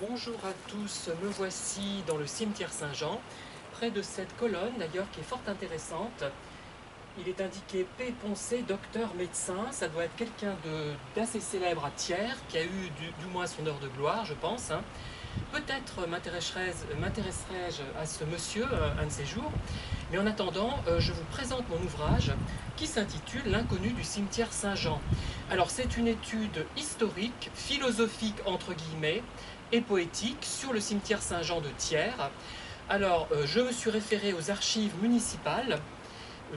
Bonjour à tous, me voici dans le cimetière Saint-Jean, près de cette colonne d'ailleurs qui est fort intéressante. Il est indiqué P. Poncé, docteur médecin. Ça doit être quelqu'un d'assez célèbre à Thiers, qui a eu du moins son heure de gloire, je pense, hein. Peut-être m'intéresserai-je à ce monsieur un de ces jours, mais en attendant, je vous présente mon ouvrage qui s'intitule L'inconnu du cimetière Saint-Jean. Alors c'est une étude historique, philosophique entre guillemets, et poétique sur le cimetière Saint-Jean de Thiers. Alors je me suis référé aux archives municipales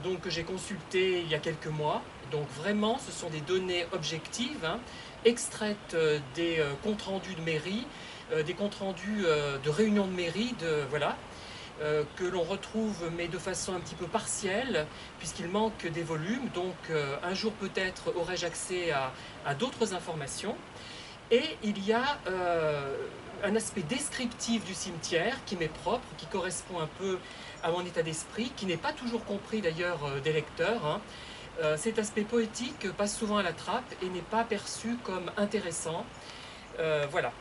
donc, que j'ai consultées il y a quelques mois. Donc vraiment, ce sont des données objectives, hein, extraites des comptes rendus de mairie, des comptes rendus de réunions de mairie, voilà, que l'on retrouve mais de façon un petit peu partielle, puisqu'il manque des volumes. Donc un jour peut-être aurai-je accès à d'autres informations. Et il y a un aspect descriptif du cimetière qui m'est propre, qui correspond un peu à mon état d'esprit, qui n'est pas toujours compris d'ailleurs des lecteurs, hein. Cet aspect poétique passe souvent à la trappe et n'est pas perçu comme intéressant. Voilà.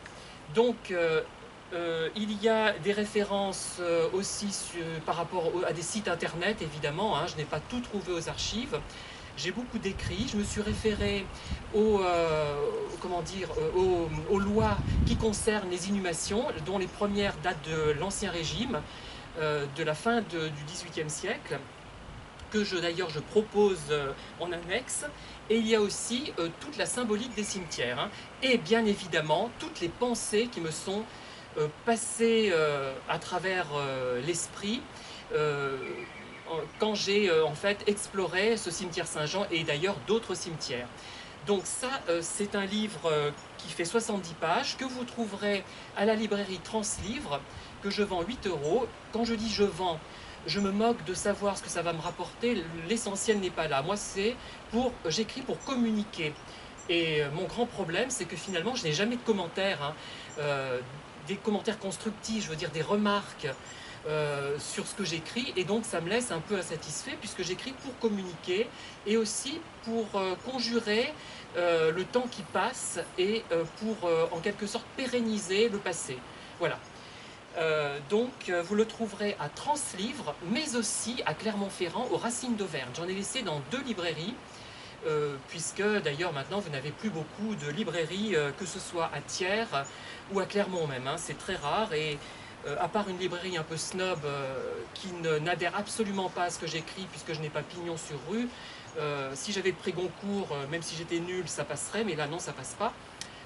Donc il y a des références aussi par rapport à des sites internet, évidemment, hein. Je n'ai pas tout trouvé aux archives. J'ai beaucoup d'écrits, je me suis référé comment dire, aux lois qui concernent les inhumations, dont les premières datent de l'Ancien Régime, de la fin du XVIIIe siècle, que d'ailleurs je propose en annexe. Et il y a aussi toute la symbolique des cimetières, hein, et bien évidemment toutes les pensées qui me sont passées à travers l'esprit quand j'ai en fait exploré ce cimetière Saint-Jean et d'ailleurs d'autres cimetières. Donc ça, c'est un livre qui fait 70 pages, que vous trouverez à la librairie Translivre, que je vends 8 euros. Quand je dis je vends, je me moque de savoir ce que ça va me rapporter, l'essentiel n'est pas là. Moi, j'écris pour communiquer. Et mon grand problème, c'est que finalement, je n'ai jamais de commentaires, hein, des commentaires constructifs, je veux dire des remarques sur ce que j'écris, et donc ça me laisse un peu insatisfait puisque j'écris pour communiquer et aussi pour conjurer le temps qui passe et pour en quelque sorte pérenniser le passé. Voilà. Donc vous le trouverez à Translivre, mais aussi à Clermont-Ferrand, aux Racines d'Auvergne. J'en ai laissé dans 2 librairies, puisque d'ailleurs maintenant vous n'avez plus beaucoup de librairies, que ce soit à Thiers ou à Clermont même, hein. C'est très rare et à part une librairie un peu snob qui n'adhère absolument pas à ce que j'écris puisque je n'ai pas pignon sur rue, si j'avais le prix Goncourt, même si j'étais nul, ça passerait, mais là non, ça passe pas.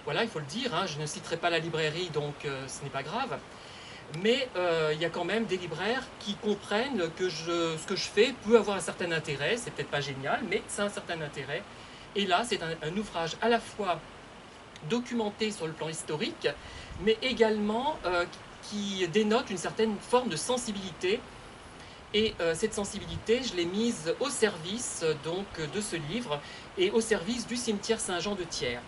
Voilà, il faut le dire, hein, je ne citerai pas la librairie, donc ce n'est pas grave. Mais il y a quand même des libraires qui comprennent que ce que je fais peut avoir un certain intérêt. C'est peut-être pas génial, mais c'est un certain intérêt. Et là, c'est un ouvrage à la fois documenté sur le plan historique, mais également qui dénote une certaine forme de sensibilité. Et cette sensibilité, je l'ai mise au service donc de ce livre et au service du cimetière Saint-Jean de Thiers.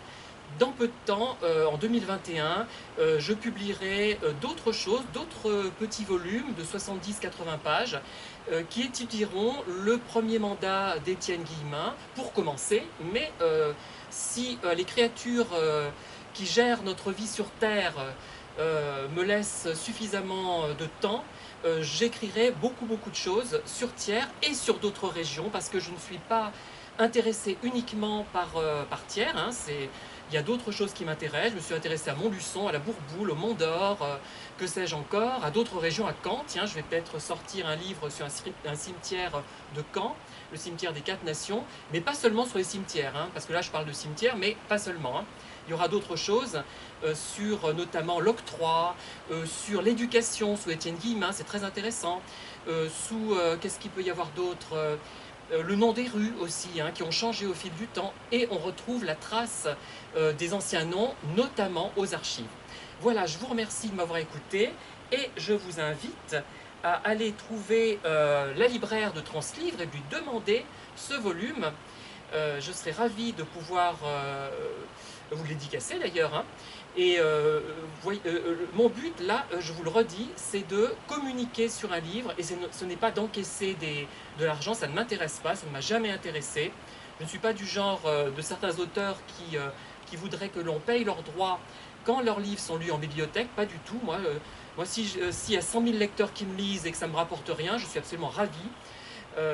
Dans peu de temps, en 2021, je publierai d'autres choses, d'autres petits volumes de 70-80 pages qui étudieront le premier mandat d'Étienne Guillemin pour commencer, mais si les créatures qui gèrent notre vie sur Terre me laissent suffisamment de temps, j'écrirai beaucoup de choses sur Thiers et sur d'autres régions parce que je ne suis pas intéressé uniquement par Thiers, hein. Il y a d'autres choses qui m'intéressent. Je me suis intéressé à Montluçon, à la Bourboule, au Mont d'Or, que sais-je encore, à d'autres régions, à Caen. Tiens, je vais peut-être sortir un livre sur un cimetière de Caen, le cimetière des 4 Nations, mais pas seulement sur les cimetières, hein, parce que là je parle de cimetières, mais pas seulement, hein. Il y aura d'autres choses sur notamment l'octroi, sur l'éducation sous Étienne Guillemin, c'est très intéressant. Qu'est-ce qu'il peut y avoir d'autre, le nom des rues aussi, hein, qui ont changé au fil du temps, et on retrouve la trace des anciens noms, notamment aux archives. Voilà, je vous remercie de m'avoir écouté, et je vous invite à aller trouver la libraire de Translivre et lui demander ce volume. Je serais ravi de pouvoir vous le dédicacer d'ailleurs, hein. Et mon but là, je vous le redis, c'est de communiquer sur un livre, et ce n'est pas d'encaisser de l'argent, ça ne m'intéresse pas, ça ne m'a jamais intéressé. Je ne suis pas du genre de certains auteurs qui voudraient que l'on paye leurs droits quand leurs livres sont lus en bibliothèque, pas du tout. Moi s'il y a 100 000 lecteurs qui me lisent et que ça ne me rapporte rien, je suis absolument ravi.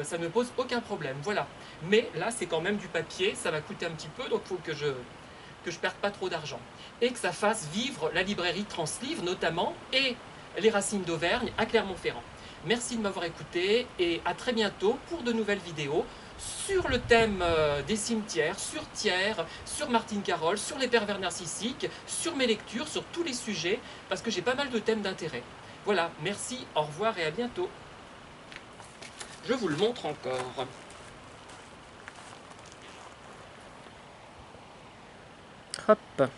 Ça ne me pose aucun problème, voilà. Mais là, c'est quand même du papier, ça va coûter un petit peu, donc il faut que je perde pas trop d'argent. Et que ça fasse vivre la librairie Translivre, notamment, et les Racines d'Auvergne à Clermont-Ferrand. Merci de m'avoir écouté, et à très bientôt pour de nouvelles vidéos sur le thème des cimetières, sur Thiers, sur Martine Carole, sur les pervers narcissiques, sur mes lectures, sur tous les sujets, parce que j'ai pas mal de thèmes d'intérêt. Voilà, merci, au revoir et à bientôt. Je vous le montre encore. Hop.